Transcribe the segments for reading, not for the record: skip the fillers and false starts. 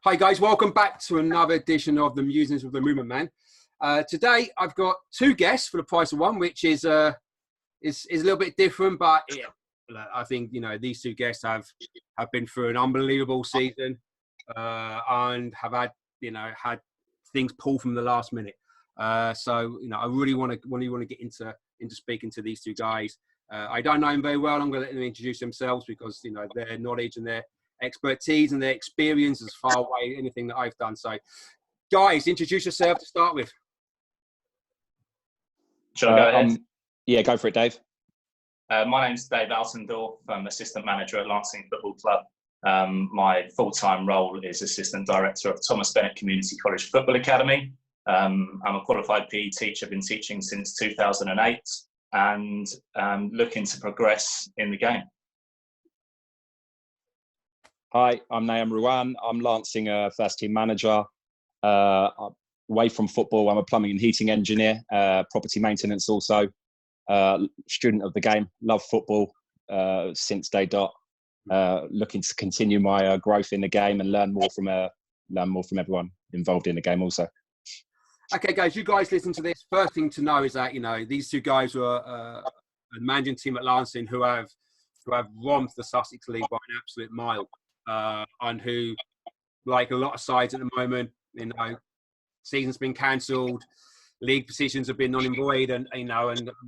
Hi guys, welcome back to another edition of the Musings of the Movement Man. Today I've got two guests for the price of one, which is a little bit different, but I think these two guests have been through an unbelievable season and have had things pull from the last minute. So I really want to get into speaking to these two guys. I don't know them very well. I'm going to let them introduce themselves because their knowledge and their expertise and their experience is far away anything that I've done. So, guys, introduce yourself to start with. Shall I go ahead? Yeah, go for it, Dave. My name's Dave Altendorff. I'm assistant manager at Lancing Football Club. My full-time role is assistant director of Thomas Bennett Community College Football Academy. I'm a qualified PE teacher, been teaching since 2008 and looking to progress in the game. Hi, I'm Naim Rouane. I'm Lancing first team manager. Away from football, I'm a plumbing and heating engineer, property maintenance also. Student of the game, love football since day dot. Looking to continue my growth in the game and learn more from everyone involved in the game also. Okay, guys, you guys listen to this. First thing to know is that these two guys were a managing team at Lancing who have romped the Sussex League by an absolute mile. And who, like a lot of sides at the moment, season's been cancelled, league positions have been null and void, and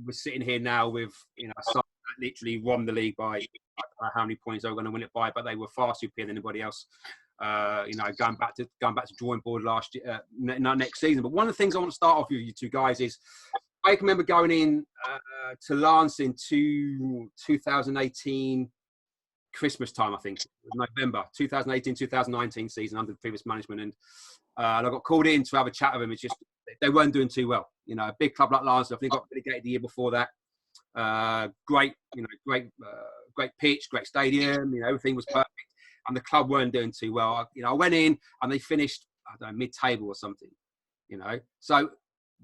we're sitting here now with that literally won the league by I don't know how many points they were going to win it by, but they were far superior than anybody else. Going back to drawing board last year, next season. But one of the things I want to start off with you two guys is I can remember going in to Lancing to 2018. Christmas time, I think, November 2018-2019 season under the previous management, and I got called in to have a chat with them. It's just they weren't doing too well. A big club like Lancing, I think, got relegated the year before that. Great pitch, great stadium. Everything was perfect, and the club weren't doing too well. I went in and they finished, I don't know, mid-table or something. So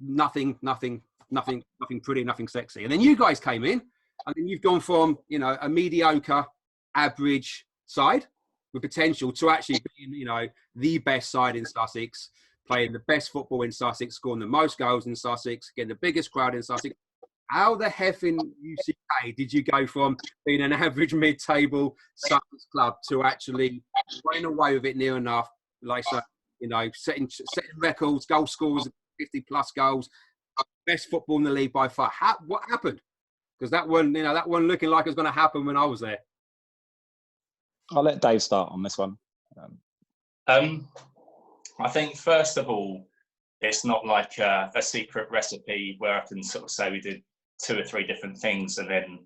nothing pretty, nothing sexy. And then you guys came in, and then you've gone from a mediocre, average side with potential to actually being, the best side in Sussex, playing the best football in Sussex, scoring the most goals in Sussex, getting the biggest crowd in Sussex. How the heck in UCK did you go from being an average mid-table Sussex club to actually running away with it near enough, setting records, goal scores, 50+ goals, best football in the league by far? What happened? Because that one looking like it was going to happen when I was there. I'll let Dave start on this one. I think, first of all, it's not like a secret recipe where I can sort of say we did 2 or 3 different things and then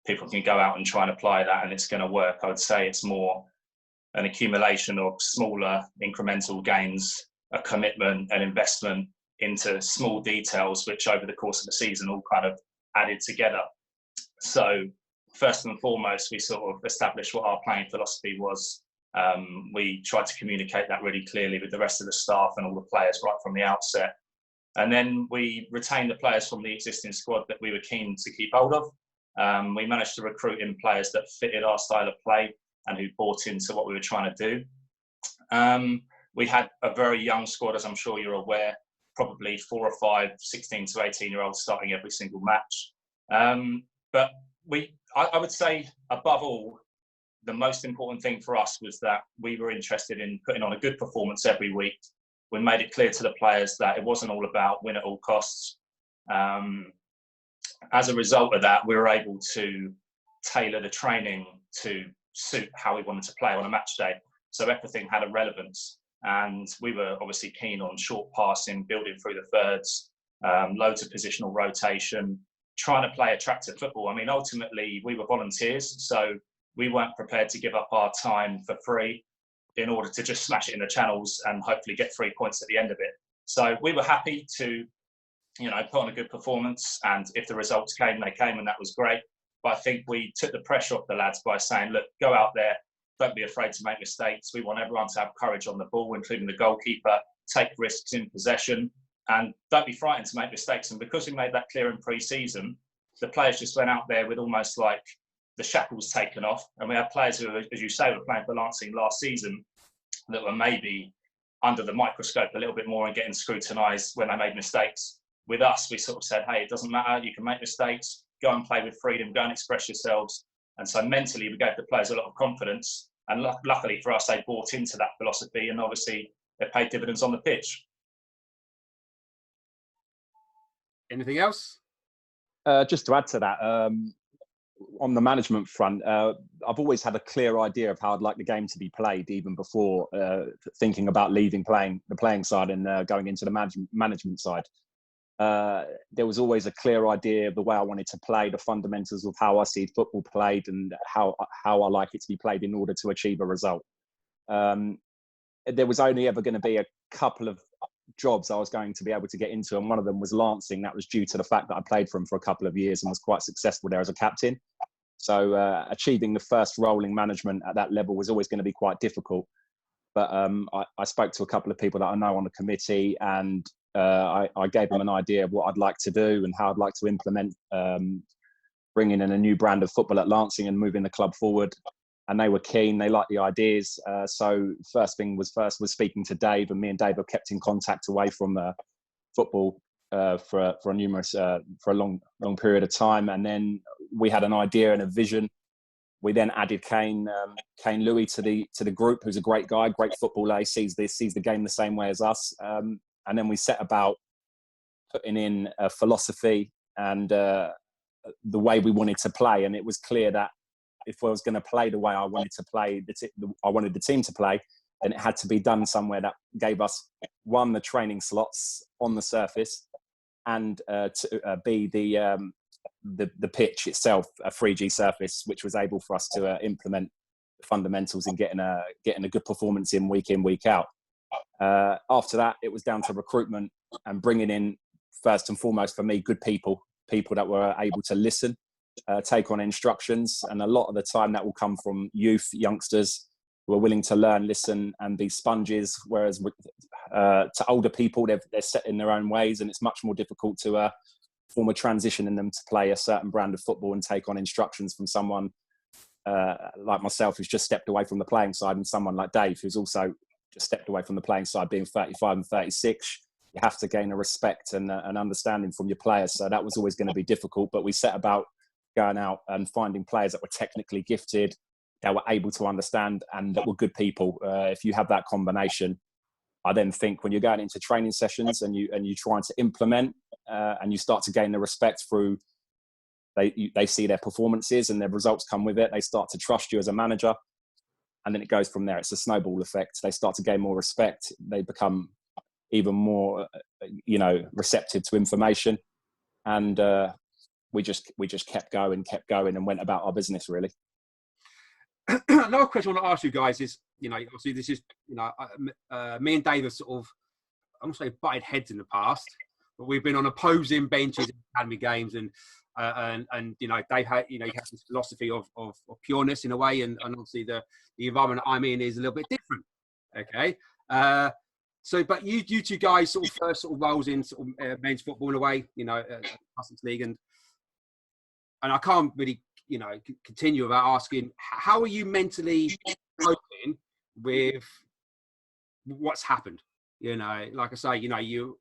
people can go out and try and apply that and it's going to work. I would say it's more an accumulation of smaller incremental gains, a commitment, an investment into small details, which over the course of the season all kind of added together. So first and foremost, we sort of established what our playing philosophy was. We tried to communicate that really clearly with the rest of the staff and all the players right from the outset. And then we retained the players from the existing squad that we were keen to keep hold of. We managed to recruit in players that fitted our style of play and who bought into what we were trying to do. We had a very young squad, as I'm sure you're aware, probably 4 or 5 16 to 18-year-olds starting every single match. But I would say, above all, the most important thing for us was that we were interested in putting on a good performance every week. We made it clear to the players that it wasn't all about win at all costs. As a result of that, we were able to tailor the training to suit how we wanted to play on a match day. So everything had a relevance. And we were obviously keen on short passing, building through the thirds, loads of positional rotation, trying to play attractive football. I mean, ultimately, we were volunteers, so we weren't prepared to give up our time for free in order to just smash it in the channels and hopefully get 3 points at the end of it. So we were happy to, put on a good performance, and if the results came, they came, and that was great. But I think we took the pressure off the lads by saying, look, go out there, don't be afraid to make mistakes. We want everyone to have courage on the ball, including the goalkeeper, take risks in possession, and don't be frightened to make mistakes. And because we made that clear in pre-season, the players just went out there with almost like the shackles taken off. And we had players who, as you say, were playing for Lancing last season that were maybe under the microscope a little bit more and getting scrutinised when they made mistakes. With us, we sort of said, hey, it doesn't matter, you can make mistakes, go and play with freedom, go and express yourselves. And so mentally, we gave the players a lot of confidence. And luckily for us, they bought into that philosophy, and obviously they paid dividends on the pitch. Anything else? Just to add to that, on the management front, I've always had a clear idea of how I'd like the game to be played, even before thinking about leaving the playing side and going into the management side. There was always a clear idea of the way I wanted to play, the fundamentals of how I see football played, and how I like it to be played in order to achieve a result. There was only ever going to be a couple of jobs I was going to be able to get into, and one of them was Lancing. That was due to the fact that I played for him for a couple of years and was quite successful there as a captain. So achieving the first role in management at that level was always going to be quite difficult. But I spoke to a couple of people that I know on the committee, and I gave them an idea of what I'd like to do and how I'd like to implement bringing in a new brand of football at Lancing and moving the club forward. And they were keen, they liked the ideas. So first thing was speaking to Dave, and me and Dave have kept in contact away from football for a long period of time. And then we had an idea and a vision. We then added Kane Louis to the group, who's a great guy, great footballer. He sees the game the same way as us. And then we set about putting in a philosophy and the way we wanted to play. And it was clear that if I was going to play the way I wanted to play, I wanted the team to play, then it had to be done somewhere that gave us, one, the training slots on the surface, and B, the pitch itself, a 3G surface, which was able for us to implement the fundamentals in getting a good performance in, week out. After that, it was down to recruitment and bringing in, first and foremost for me, good people that were able to listen, take on instructions. And a lot of the time that will come from youngsters who are willing to learn, listen and be sponges. Whereas to older people, they're set in their own ways, and it's much more difficult to form a transition in them to play a certain brand of football and take on instructions from someone like myself, who's just stepped away from the playing side, and someone like Dave, who's also just stepped away from the playing side, being 35 and 36. You have to gain a respect and an understanding from your players. So that was always going to be difficult, but we set about going out and finding players that were technically gifted, that were able to understand, and that were good people. If you have that combination, I then think when you're going into training sessions and you're trying to implement and you start to gain the respect through, they see their performances and their results come with it. They start to trust you as a manager, and then it goes from there. It's a snowball effect. They start to gain more respect. They become even more, receptive to information, and we just kept going and went about our business, really. Another question I want to ask you guys is, obviously this is, me and Dave have sort of, I won't say butted heads in the past, but we've been on opposing benches in academy games, and Dave had, he has this philosophy of pureness in a way, and obviously the environment I'm in is a little bit different. Okay. But you two guys sort of first sort of roles in sort of men's football in a way, Sussex League, and I can't really, continue without asking, how are you mentally coping with what's happened? Like I say, you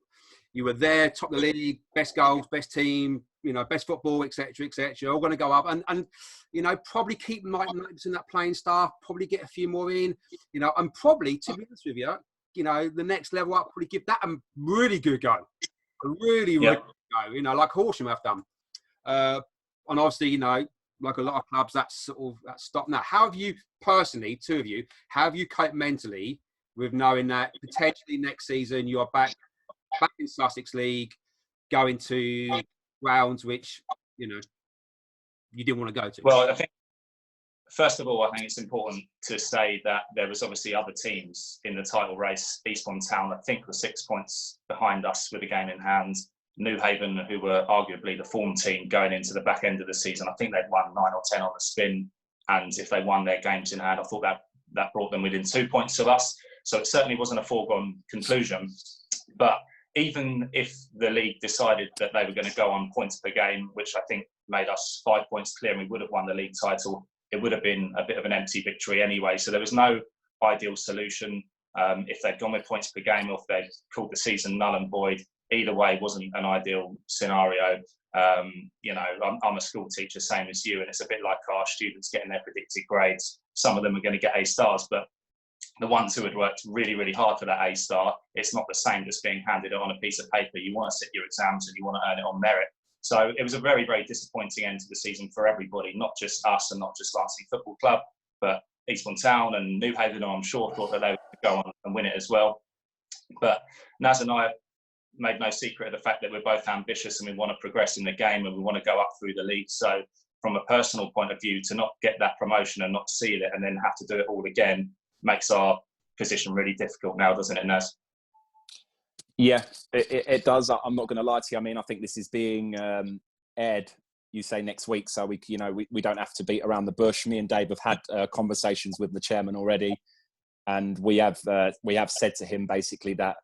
were there, top of the league, best goals, best team, best football, etc., all going to go up, and probably keep 90% of that playing staff, probably get a few more in, and probably, to be honest with you, the next level up, probably give that a really good go, really good go, like Horsham have done. And obviously, like a lot of clubs, that's stopped now. How have you personally, two of you, how have you coped mentally with knowing that potentially next season you're back in Sussex League, going to grounds which, you didn't want to go to? Well, I think, first of all, I think it's important to say that there was obviously other teams in the title race. Eastbourne Town, I think, were 6 points behind us with a game in hand. Newhaven, who were arguably the form team going into the back end of the season, I think they'd won 9 or 10 on the spin. And if they won their games in hand, I thought that brought them within 2 points of us. So it certainly wasn't a foregone conclusion. But even if the league decided that they were going to go on points per game, which I think made us 5 points clear and we would have won the league title, it would have been a bit of an empty victory anyway. So there was no ideal solution. If they'd gone with points per game, or if they'd called the season null and void, either way wasn't an ideal scenario. You know, I'm a school teacher, same as you, and it's a bit like our students getting their predicted grades. Some of them are going to get A stars, but the ones who had worked really, really hard for that A star, it's not the same as being handed on a piece of paper. You want to sit your exams and you want to earn it on merit. So it was a very, very disappointing end to the season for everybody, not just us and not just Lancing Football Club, but Eastbourne Town and New Haven, who I'm sure thought that they would go on and win it as well. But Naz and I made no secret of the fact that we're both ambitious and we want to progress in the game and we want to go up through the league. So from a personal point of view, to not get that promotion and not seal it and then have to do it all again makes our position really difficult now, doesn't it, Naz? Yeah, it does. I'm not going to lie to you. I mean, I think this is being aired, you say, next week. So we don't have to beat around the bush. Me and Dave have had conversations with the chairman already. And we have said to him basically that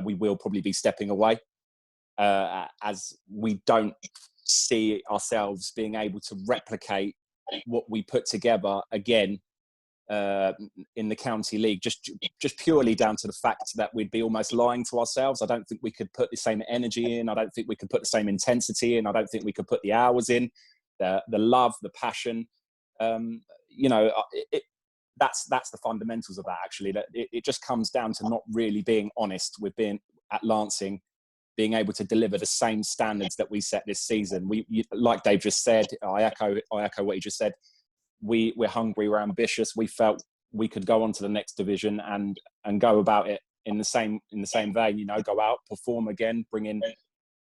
we will probably be stepping away as we don't see ourselves being able to replicate what we put together again in the county league, just purely down to the fact that we'd be almost lying to ourselves. I don't think we could put the same energy in. I don't think we could put the same intensity in. I don't think we could put the hours in, the love, the passion. That's the fundamentals of that, actually. That it just comes down to not really being honest with being at Lancing, being able to deliver the same standards that we set this season. Like Dave just said, I echo what he just said. We're hungry, we're ambitious. We felt we could go on to the next division and go about it in the same vein. You know, go out, perform again, bring in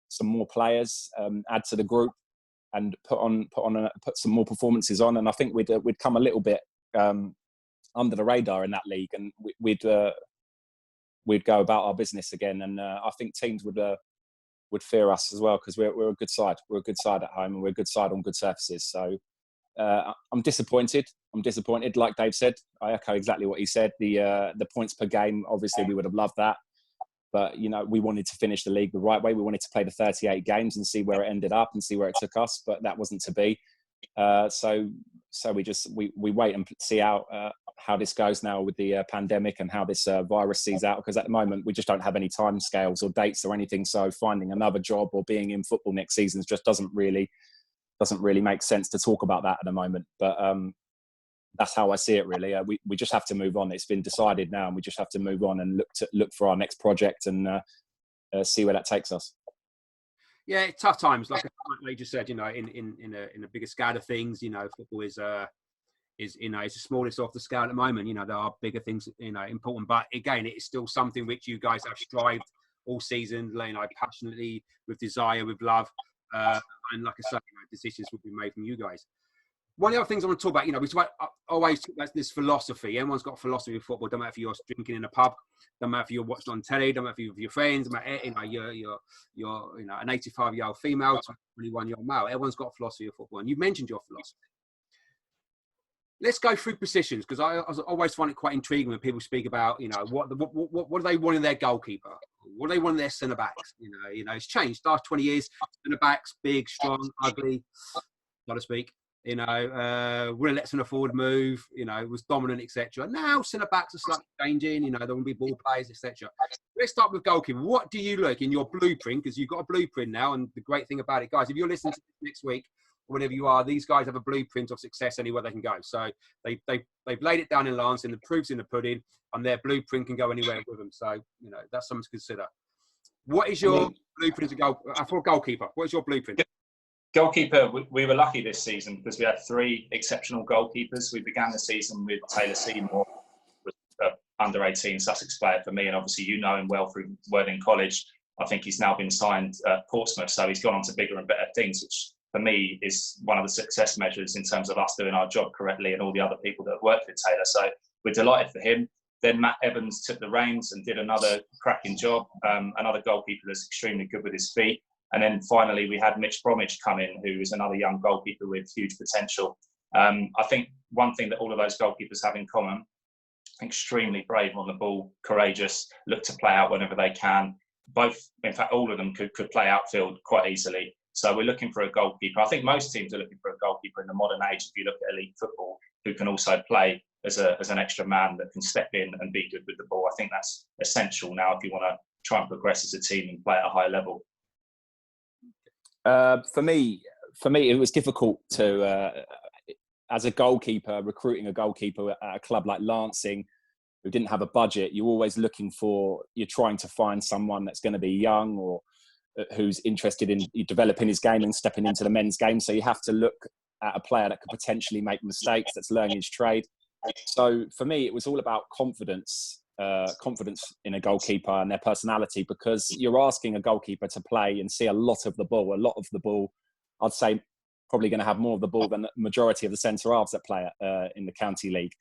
some more players, add to the group, and put some more performances on. And I think we'd come a little bit under the radar in that league, and we'd go about our business again. And I think teams would fear us as well, because we're a good side. We're a good side at home, and we're a good side on good surfaces. So I'm disappointed. Like Dave said, I echo exactly what he said. The points per game, obviously, we would have loved that. But, you know, we wanted to finish the league the right way. We wanted to play the 38 games and see where it ended up and see where it took us. But that wasn't to be. So we wait and see how this goes now with the pandemic and how this virus sees out. Because at the moment, we just don't have any time scales or dates or anything. So finding another job or being in football next season just doesn't really make sense to talk about that at the moment. But that's how I see it, really. We just have to move on. It's been decided now, and we just have to move on and look for our next project and see where that takes us. Yeah, tough times. Like you just said, you know, in a bigger scale of things, you know, football is you know, it's the smallest off the scale at the moment. You know, there are bigger things, you know, important, but again, it's still something which you guys have strived all season, you know, passionately, with desire, with love. And like I say, you know, decisions will be made from you guys. One of the other things I want to talk about, you know, always talk about this philosophy. Everyone's got a philosophy of football. Don't matter if you're drinking in a pub, don't matter if you're watching on telly, don't matter if you're with your friends, don't matter, you know, you're you know, an 85-year-old female to a 21-year-old male. Everyone's got a philosophy of football, and you mentioned your philosophy. Let's go through positions, because I always find it quite intriguing when people speak about, you know, what do they want in their goalkeeper? What do they want in their centre backs? You know, it's changed. Last 20 years, centre backs, big, strong, ugly, so to speak. You know, wouldn't let centre forward move. You know, was dominant, etc. Now centre backs are slightly changing. You know, there will be ball players, etc. Let's start with goalkeeper. What do you look in your blueprint? Because you've got a blueprint now, and the great thing about it, guys, if you're listening to this next week, whenever you are, these guys have a blueprint of success anywhere they can go. So they've laid it down in Lancing, the proof's in the pudding, and their blueprint can go anywhere with them. So, you know, that's something to consider. What is your blueprint for a goalkeeper? What is your blueprint? Goalkeeper, we were lucky this season because we had 3 exceptional goalkeepers. We began the season with Taylor Seymour, under 18 Sussex player for me, and obviously you know him well through Worthing College. I think he's now been signed at Portsmouth, so he's gone on to bigger and better things, which for me is one of the success measures in terms of us doing our job correctly and all the other people that have worked with Taylor. So we're delighted for him. Then Matt Evans took the reins and did another cracking job, another goalkeeper that's extremely good with his feet. And then finally, we had Mitch Bromwich come in, who is another young goalkeeper with huge potential. I think one thing that all of those goalkeepers have in common, extremely brave on the ball, courageous, look to play out whenever they can. Both, in fact, all of them could play outfield quite easily. So we're looking for a goalkeeper. I think most teams are looking for a goalkeeper in the modern age, if you look at elite football, who can also play as an extra man that can step in and be good with the ball. I think that's essential now if you want to try and progress as a team and play at a high level. For me, it was difficult to, as a goalkeeper, recruiting a goalkeeper at a club like Lancing, who didn't have a budget. You're trying to find someone that's going to be young or who's interested in developing his game and stepping into the men's game. So you have to look at a player that could potentially make mistakes, that's learning his trade. So for me, it was all about confidence in a goalkeeper and their personality, because you're asking a goalkeeper to play and see a lot of the ball. I'd say probably going to have more of the ball than the majority of the centre halves that play in the county league.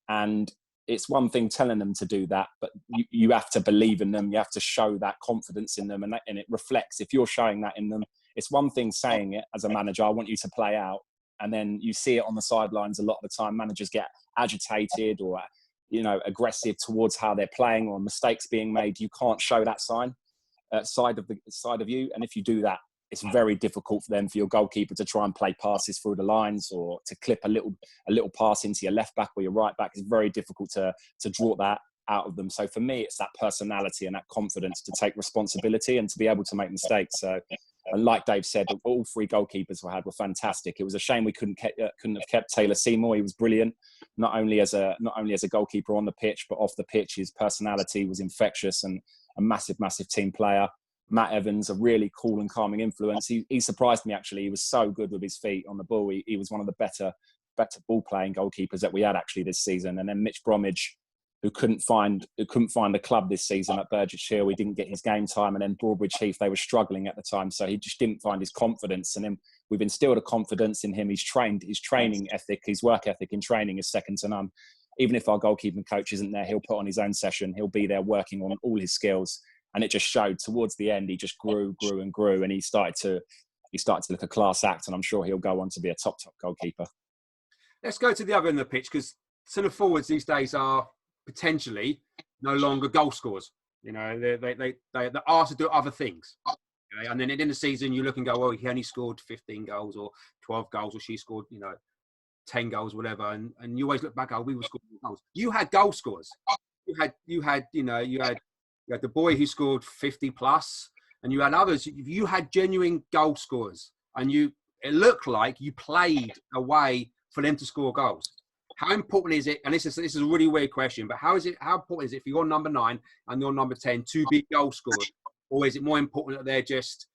And it's one thing telling them to do that, but you have to believe in them. You have to show that confidence in them, and it reflects. If you're showing that in them, it's one thing saying it as a manager, I want you to play out, and then you see it on the sidelines a lot of the time. Managers get agitated or aggressive towards how they're playing or mistakes being made. You can't show that side of you, and if you do that, it's very difficult for your goalkeeper to try and play passes through the lines or to clip a little pass into your left back or your right back. It's very difficult to draw that out of them. So for me, it's that personality and that confidence to take responsibility and to be able to make mistakes. So, and like Dave said, all three goalkeepers we had were fantastic. It was a shame we couldn't have kept Taylor Seymour. He was brilliant, not only as a goalkeeper on the pitch, but off the pitch. His personality was infectious and a massive team player. Matt Evans, a really cool and calming influence. He surprised me, actually. He was so good with his feet on the ball. He was one of the better ball playing goalkeepers that we had actually this season. And then Mitch Bromwich, who couldn't find a club this season at Burgess Hill. He didn't get his game time. And then Broadbridge Heath, they were struggling at the time. So he just didn't find his confidence. And then we've instilled a confidence in him. His training ethic, his work ethic in training is second to none. Even if our goalkeeping coach isn't there, he'll put on his own session. He'll be there working on all his skills. And it just showed towards the end. He just grew and grew. And he started to look a class act. And I'm sure he'll go on to be a top goalkeeper. Let's go to the other end of the pitch, because centre forwards these days are potentially no longer goal scorers. They're asked to do other things. Okay? And then at the end of the season, you look and go, well, he only scored 15 goals or 12 goals, or she scored, 10 goals, whatever. And you always look back, we were scoring goals. You had goal scorers. You had the boy who scored 50 plus, and you had others. You had genuine goal scorers, and it looked like you played a way for them to score goals. How important is it? And this is a really weird question, but how important is it for your number 9 and your number 10 to be goal scorers, or is it more important that they're just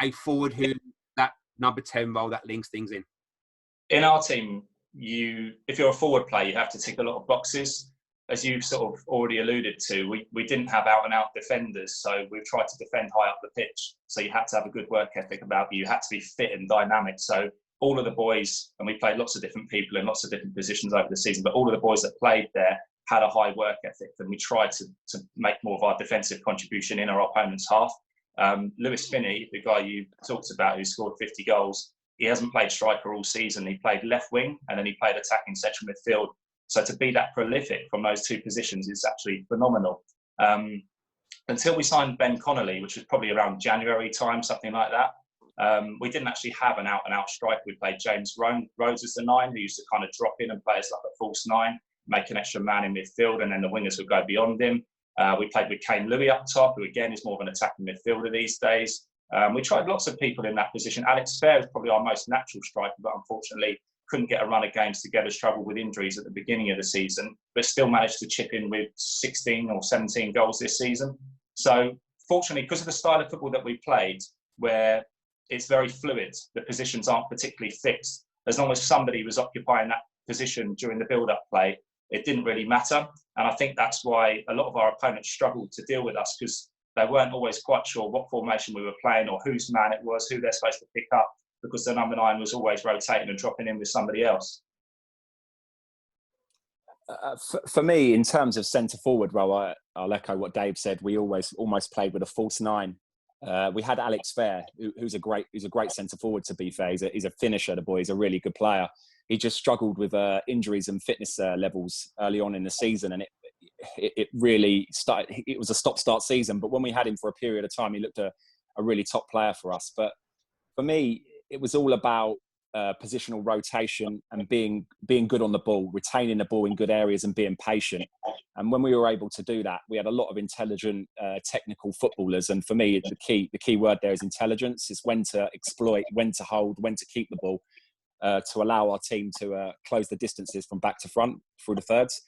a forward who that number 10 role that links things in? In our team, if you're a forward player, you have to tick a lot of boxes. As you've sort of already alluded to, we didn't have out-and-out defenders, so we've tried to defend high up the pitch. So you had to have a good work ethic about you. You had to be fit and dynamic. So all of the boys, and we played lots of different people in lots of different positions over the season, but all of the boys that played there had a high work ethic, and we tried to make more of our defensive contribution in our opponent's half. Lewis Finney, the guy you talked about who scored 50 goals, he hasn't played striker all season. He played left wing, and then he played attacking central midfield. So to be that prolific from those two positions is actually phenomenal. Until we signed Ben Connolly, which was probably around January time, something like that, we didn't actually have an out-and-out striker. We played James Rose as the 9, who used to kind of drop in and play as like a false 9, make an extra man in midfield, and then the wingers would go beyond him. We played with Kane Louis up top, who again is more of an attacking midfielder these days. We tried lots of people in that position. Alex Fair is probably our most natural striker, but unfortunately couldn't get a run of games together, struggled with injuries at the beginning of the season, but still managed to chip in with 16 or 17 goals this season. So fortunately, because of the style of football that we played, where it's very fluid, the positions aren't particularly fixed. As long as somebody was occupying that position during the build-up play, it didn't really matter. And I think that's why a lot of our opponents struggled to deal with us, because they weren't always quite sure what formation we were playing or whose man it was, who they're supposed to pick up, because the number 9 was always rotating and dropping in with somebody else. For me, in terms of centre forward role, I'll echo what Dave said. We almost played with a false 9. We had Alex Fair, who's a great centre forward. To be fair, he's a finisher. The boy, he's a really good player. He just struggled with injuries and fitness levels early on in the season, and it really started. It was a stop-start season, but when we had him for a period of time, he looked a really top player for us. But for me, it was all about positional rotation and being good on the ball, retaining the ball in good areas and being patient. And when we were able to do that, we had a lot of intelligent, technical footballers. And for me, the key word there is intelligence. Is when to exploit, when to hold, when to keep the ball, to allow our team to close the distances from back to front through the thirds.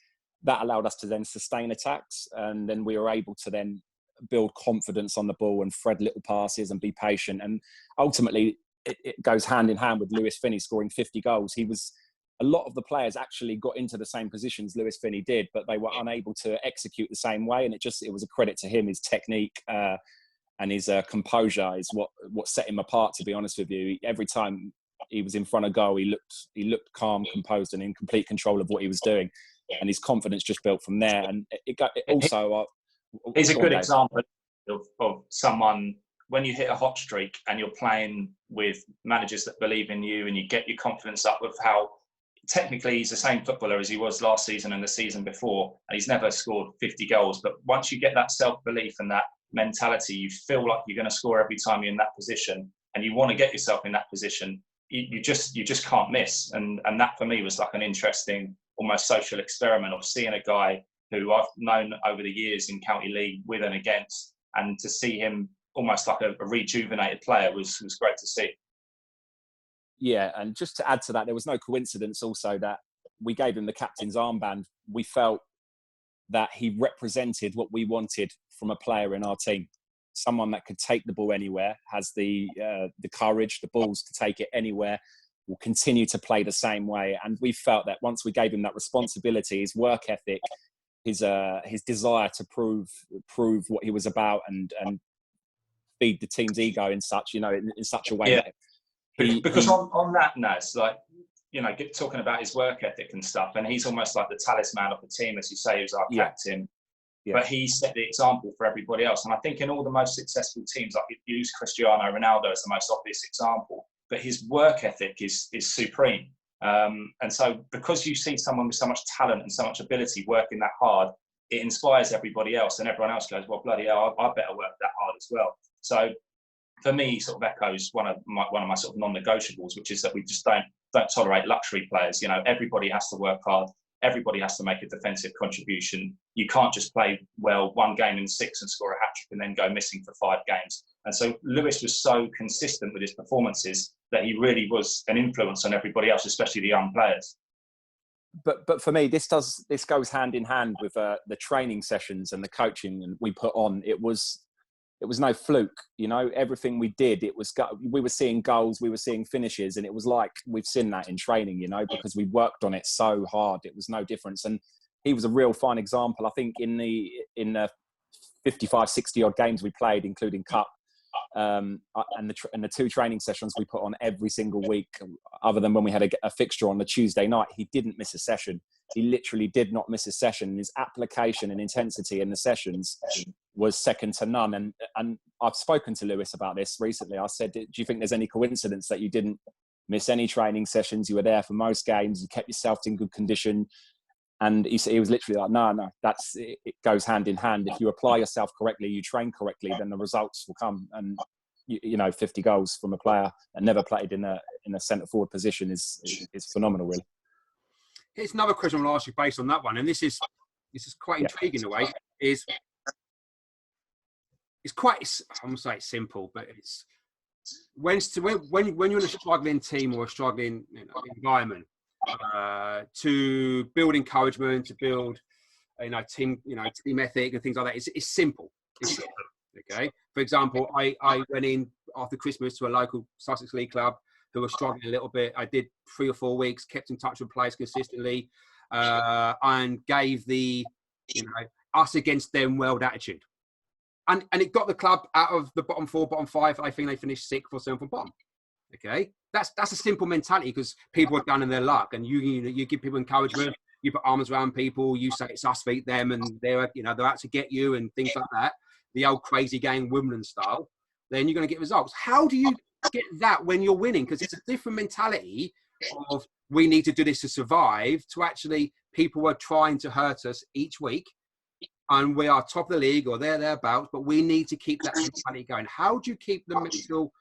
That allowed us to then sustain attacks, and then we were able to then build confidence on the ball and thread little passes and be patient. And ultimately, it goes hand in hand with Lewis Finney scoring 50 goals. A lot of the players actually got into the same positions Lewis Finney did, but they were unable to execute the same way. And it was a credit to him. His technique and his composure is what set him apart, to be honest with you. Every time he was in front of goal, he looked calm, composed, and in complete control of what he was doing. And his confidence just built from there. And he's a good example of someone, when you hit a hot streak and you're playing with managers that believe in you and you get your confidence up, with how technically he's the same footballer as he was last season and the season before, and he's never scored 50 goals. But once you get that self-belief and that mentality, you feel like you're going to score every time you're in that position, and you want to get yourself in that position. You just can't miss. And that for me was like an interesting, almost social experiment of seeing a guy who I've known over the years in County League with and against, and to see him almost like a rejuvenated player was great to see. Yeah, and just to add to that, there was no coincidence also that we gave him the captain's armband. We felt that he represented what we wanted from a player in our team. Someone that could take the ball anywhere, has the courage, the balls to take it anywhere, will continue to play the same way. And we felt that once we gave him that responsibility, his work ethic, his desire to prove what he was about and feed the team's ego in such a way. Yeah. Because on that, Naz, like, talking about his work ethic and stuff, and he's almost like the talisman of the team, as you say, he was our captain. Yeah. But he set the example for everybody else. And I think in all the most successful teams, like you use Cristiano Ronaldo as the most obvious example, but his work ethic is supreme. And so because you see someone with so much talent and so much ability working that hard, it inspires everybody else, and everyone else goes, well, bloody hell, I better work that hard as well. So for me, he sort of echoes one of my sort of non-negotiables, which is that we just don't tolerate luxury players. Everybody has to work hard. Everybody has to make a defensive contribution. You can't just play well one game in 6 and score a hat-trick and then go missing for 5 games. And so Lewis was so consistent with his performances that he really was an influence on everybody else, especially the young players. But for me, this goes hand in hand with the training sessions and the coaching we put on. It was no fluke, everything we did, we were seeing goals, we were seeing finishes, and it was like we've seen that in training, because we worked on it so hard. It was no difference. And he was a real fine example. I think in the 55, 60 odd games we played, including Cup, and the 2 training sessions we put on every single week, other than when we had a fixture on the Tuesday night, he didn't miss a session. He literally did not miss a session. His application and intensity in the sessions was second to none. And I've spoken to Lewis about this recently. I said, do you think there's any coincidence that you didn't miss any training sessions? You were there for most games. You kept yourself in good condition. And he was literally like, no, it goes hand in hand. If you apply yourself correctly, you train correctly, then the results will come. And 50 goals from a player that never played in a centre forward position is phenomenal, really. Here's another question I'm going to ask you based on that one, and this is quite intriguing in a way. It's quite, I'm going to say it's simple, but it's when you're in a struggling team or a struggling environment, to build encouragement, to build team ethic and things like that. It's simple. It's simple. Okay. For example, I went in after Christmas to a local Sussex League club who were struggling a little bit. I did 3 or 4 weeks, kept in touch with players consistently, and gave the us against them world attitude. And it got the club out of the bottom 4, bottom 5. I think they finished 6th or 7th from bottom. Okay, that's a simple mentality, because people are down in their luck, and you give people encouragement. You put arms around people. You say it's us beat them, and they're out to get you and things like that. The old crazy gang Wimbledon style. Then you're going to get results. How do you get that when you're winning? Because it's a different mentality of we need to do this to survive, to actually people are trying to hurt us each week. And we are top of the league or thereabouts, but we need to keep that mentality going. How do you keep the mental?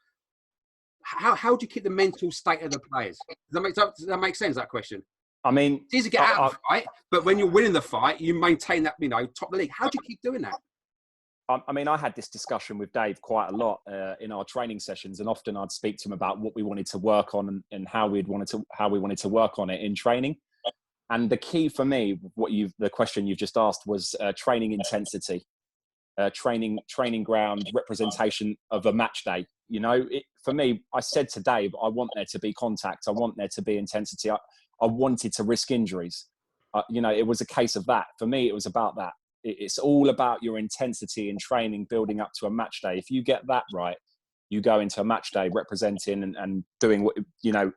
how do you keep the mental state of the players? Does that make sense, that question? I mean, it's easy to get out of the fight, but when you're winning the fight, you maintain that, top of the league. How do you keep doing that? I mean, I had this discussion with Dave quite a lot in our training sessions, and often I'd speak to him about what we wanted to work on and how we wanted to work on it in training. And the key for me, the question you've just asked, was training intensity, training ground representation of a match day. For me, I said to Dave, I want there to be contact, I want there to be intensity. I wanted to risk injuries. It was a case of that. For me, it was about that. It's all about your intensity in training building up to a match day. If you get that right, you go into a match day representing and doing what,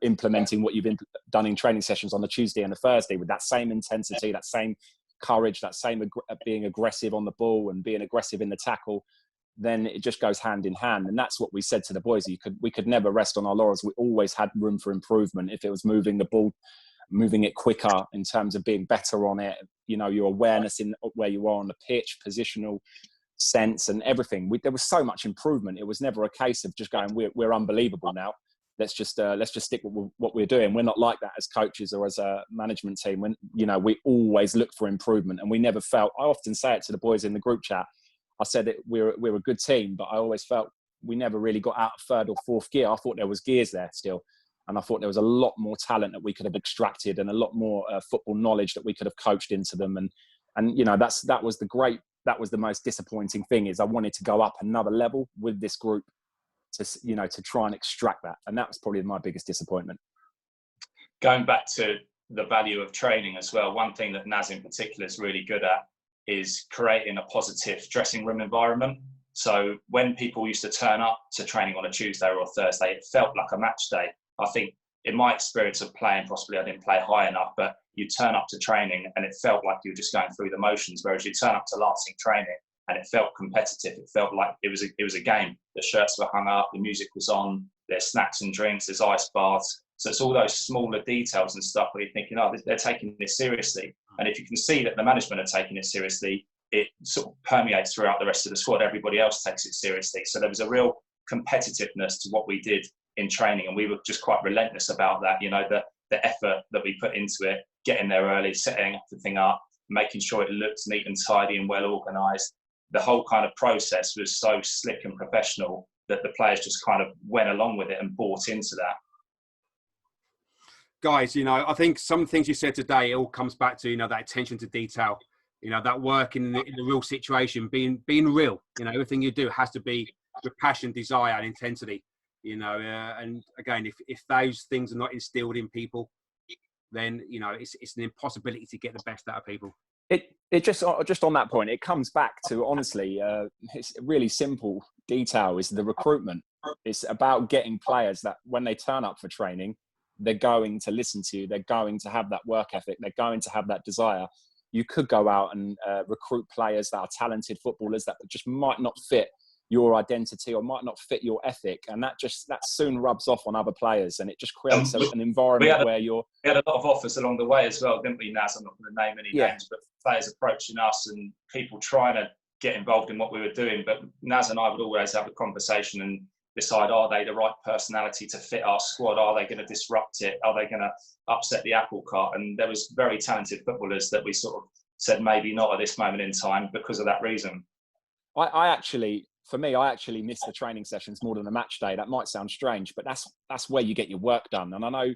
implementing what you've done in training sessions on the Tuesday and the Thursday with that same intensity, that same courage, that same being aggressive on the ball and being aggressive in the tackle, then it just goes hand in hand. And that's what we said to the boys. We could never rest on our laurels. We always had room for improvement. If it was moving the ball, moving it quicker in terms of being better on it, your awareness in where you are on the pitch, positional sense and everything. There was so much improvement. It was never a case of just going, we're unbelievable now. Let's just stick with what we're doing. We're not like that as coaches or as a management team. When, we always look for improvement, and we never felt, I often say it to the boys in the group chat. I said that we're a good team, but I always felt we never really got out of third or fourth gear. I thought there was gears there still. And I thought there was a lot more talent that we could have extracted and a lot more football knowledge that we could have coached into them. And that was the most disappointing thing, is I wanted to go up another level with this group to try and extract that. And that was probably my biggest disappointment. Going back to the value of training as well, one thing that Naz in particular is really good at is creating a positive dressing room environment. So when people used to turn up to training on a Tuesday or a Thursday, it felt like a match day. I think in my experience of playing, possibly I didn't play high enough, but you turn up to training and it felt like you were just going through the motions, whereas you turn up to Lancing training and it felt competitive. It felt like it was a game. The shirts were hung up, the music was on, there's snacks and drinks, there's ice baths. So it's all those smaller details and stuff where you're thinking, they're taking this seriously. And if you can see that the management are taking it seriously, it sort of permeates throughout the rest of the squad. Everybody else takes it seriously. So there was a real competitiveness to what we did in training, and we were just quite relentless about that. The effort that we put into it, getting there early, setting everything up, making sure it looked neat and tidy and well organised. The whole kind of process was so slick and professional that the players just kind of went along with it and bought into that. Guys, I think some things you said today, it all comes back to, that attention to detail, that work in the real situation, being real. Everything you do has to be with passion, desire and intensity. And again, if those things are not instilled in people, then it's an impossibility to get the best out of people. It just on that point, it comes back to, honestly, it's a really simple detail, is the recruitment. It's about getting players that when they turn up for training, they're going to listen to you, they're going to have that work ethic, they're going to have that desire. You could go out and recruit players that are talented footballers that just might not fit your identity or might not fit your ethic, and that soon rubs off on other players, and it just creates an environment where you're. We had a lot of offers along the way as well, didn't we, Naz? I'm not going to name any names, but players approaching us and people trying to get involved in what we were doing. But Naz and I would always have a conversation and decide, are they the right personality to fit our squad? Are they going to disrupt it? Are they going to upset the apple cart? And there was very talented footballers that we sort of said maybe not at this moment in time because of that reason. I actually miss the training sessions more than the match day. That might sound strange, but that's where you get your work done. And I know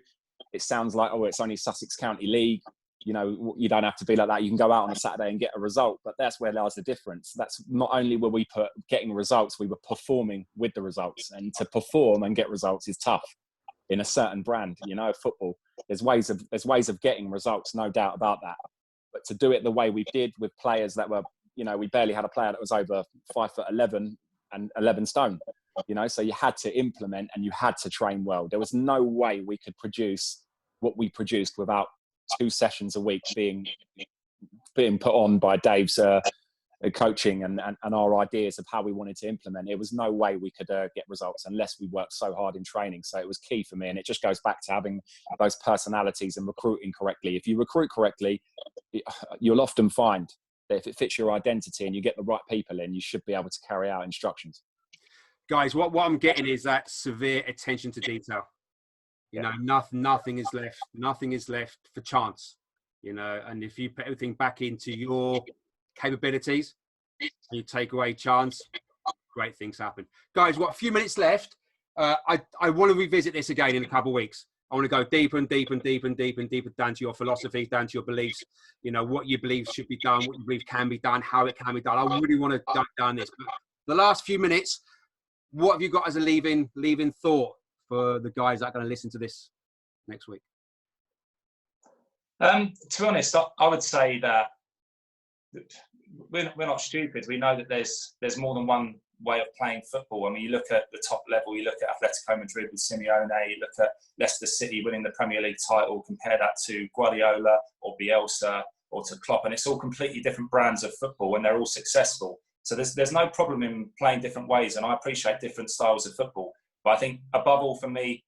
it sounds like, it's only Sussex County League. You don't have to be like that. You can go out on a Saturday and get a result, but that's where lies the difference. That's not only were we getting results, we were performing with the results. And to perform and get results is tough in a certain brand, football. There's ways of getting results, no doubt about that. But to do it the way we did with players that were, we barely had a player that was over 5'11" and 11 stone, so you had to implement and you had to train well. There was no way we could produce what we produced without 2 sessions a week being put on by Dave's coaching and our ideas of how we wanted to implement. There was no way we could get results unless we worked so hard in training. So it was key for me. And it just goes back to having those personalities and recruiting correctly. If you recruit correctly, you'll often find that if it fits your identity and you get the right people in, you should be able to carry out instructions. Guys, what I'm getting is that severe attention to detail. You know, nothing is left. Nothing is left for chance. You know, and if you put everything back into your capabilities, and you take away chance, great things happen. Guys, what a few minutes left. I want to revisit this again in a couple of weeks. I want to go deeper and deeper and deeper and deeper and deeper down to your philosophies, down to your beliefs. You know, what you believe should be done, what you believe can be done, how it can be done. I really want to dive down this. But the last few minutes, what have you got as a leaving thought for the guys that are going to listen to this next week? To be honest, I would say that we're not stupid. We know that there's more than one way of playing football. I mean, you look at the top level, you look at Atletico Madrid with Simeone, you look at Leicester City winning the Premier League title, compare that to Guardiola or Bielsa or to Klopp, and it's all completely different brands of football and they're all successful. So there's no problem in playing different ways, and I appreciate different styles of football. But I think above all for me,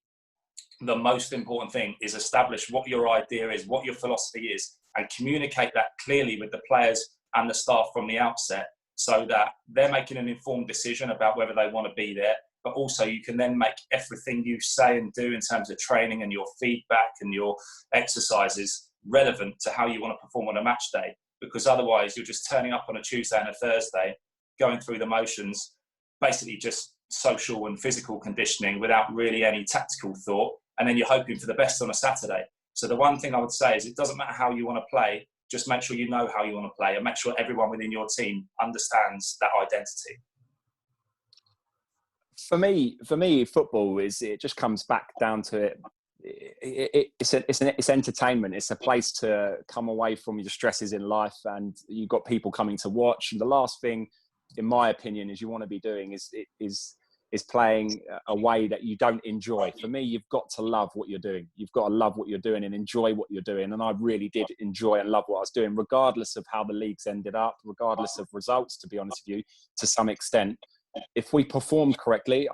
the most important thing is establish what your idea is, what your philosophy is, and communicate that clearly with the players and the staff from the outset so that they're making an informed decision about whether they want to be there. But also you can then make everything you say and do in terms of training and your feedback and your exercises relevant to how you want to perform on a match day. Because otherwise you're just turning up on a Tuesday and a Thursday, going through the motions, basically just social and physical conditioning without really any tactical thought. And then you're hoping for the best on a Saturday. So the one thing I would say is it doesn't matter how you want to play, just make sure you know how you want to play and make sure everyone within your team understands that identity. For me, football it just comes back down to it. It's entertainment. It's a place to come away from your stresses in life, and you've got people coming to watch. And the last thing, in my opinion, is you want to be doing is playing a way that you don't enjoy. For me, you've got to love what you're doing. You've got to love what you're doing and enjoy what you're doing. And I really did enjoy and love what I was doing, regardless of how the leagues ended up, regardless of results, to be honest with you, to some extent. If we performed correctly,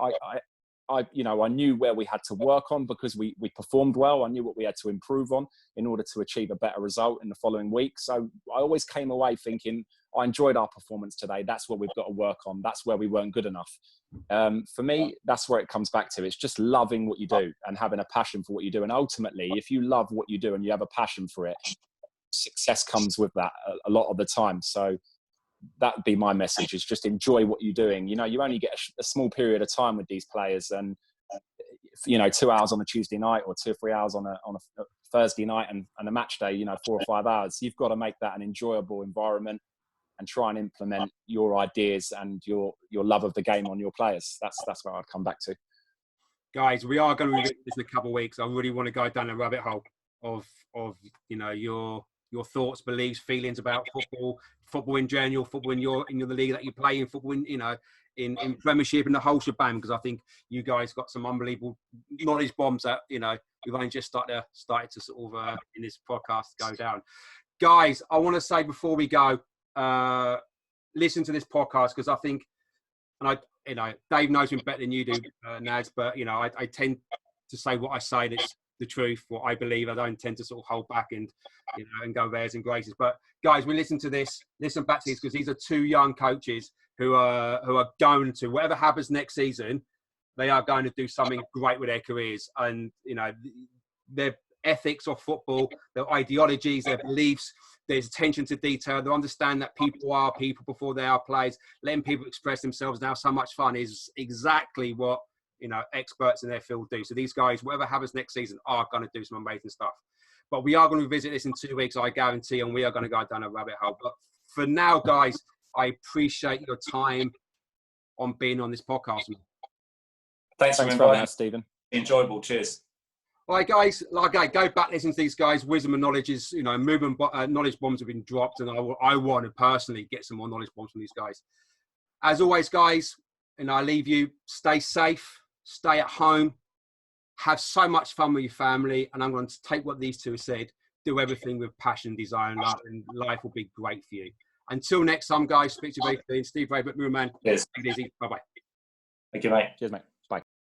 I knew where we had to work on because we performed well. I knew what we had to improve on in order to achieve a better result in the following week. So I always came away thinking, I enjoyed our performance today. That's what we've got to work on. That's where we weren't good enough. For me, that's where it comes back to. It's just loving what you do and having a passion for what you do. And ultimately, if you love what you do and you have a passion for it, success comes with that a lot of the time. So that would be my message, is just enjoy what you're doing. You know, you only get a small period of time with these players, and 2 hours on a Tuesday night or 2 or 3 hours on a Thursday night and a match day, 4 or 5 hours. You've got to make that an enjoyable environment and try and implement your ideas and your love of the game on your players. That's where I'd come back to. Guys, we are going to revisit this in a couple of weeks. I really want to go down a rabbit hole of your thoughts, beliefs, feelings about football in general, football in the league that you play in, football in Premiership and the whole shebang. Because I think you guys got some unbelievable knowledge bombs that we've only just started to sort of in this podcast go down. Guys, I want to say before we go, listen to this podcast, because I think, and Dave knows me better than you do, Nads, but I tend to say what I say. That's the truth, what I believe. I don't tend to sort of hold back and go theirs and graces. But guys, we listen back to this, because these are two young coaches who are going to, whatever happens next season, they are going to do something great with their careers. And their ethics of football, their ideologies, their beliefs, there's attention to detail. They understand that people are people before they are players. Letting people express themselves and have so much fun is exactly what experts in their field do. So these guys, whatever happens next season, are going to do some amazing stuff. But we are going to revisit this in 2 weeks, I guarantee, and we are going to go down a rabbit hole. But for now, guys, I appreciate your time on being on this podcast. Thanks for inviting us, Stephen. Enjoyable. Cheers. All right, guys. Go back, listen to these guys. Wisdom and knowledge is, knowledge bombs have been dropped, and I want to personally get some more knowledge bombs from these guys. As always, guys, I leave you. Stay safe. Stay at home. Have so much fun with your family. And I'm going to take what these two have said. Do everything with passion, desire, and love, and life will be great for you. Until next time, guys. Speak to you very soon. Steve Ray, but Rouane. Cheers. Take it easy. Bye-bye. Thank you, mate. Cheers, mate.